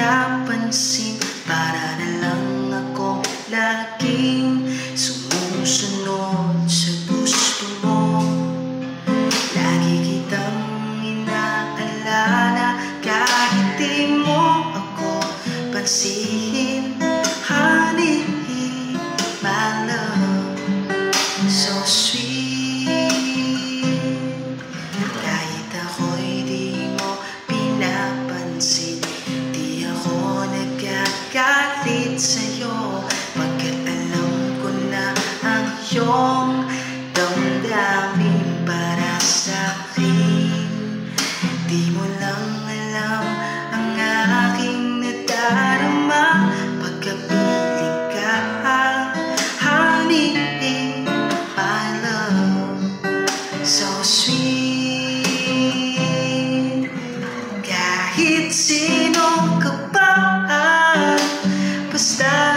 pinapansin. Para na lang akong laging sumusunod sa gusto mo. Lagi kitang inaalala kahit di mo ako pansin. Honey, my love, so sweet. Kahit ako'y di mo pinapansin, di ako nagagalit sa'yo, pagkat alam ko na ang iyong damdamin para sa'kin. Di mo lang alam ang aking nadarama pagkapiling ka. Honey, my love, so sweet. Kahit sino ka pa, basta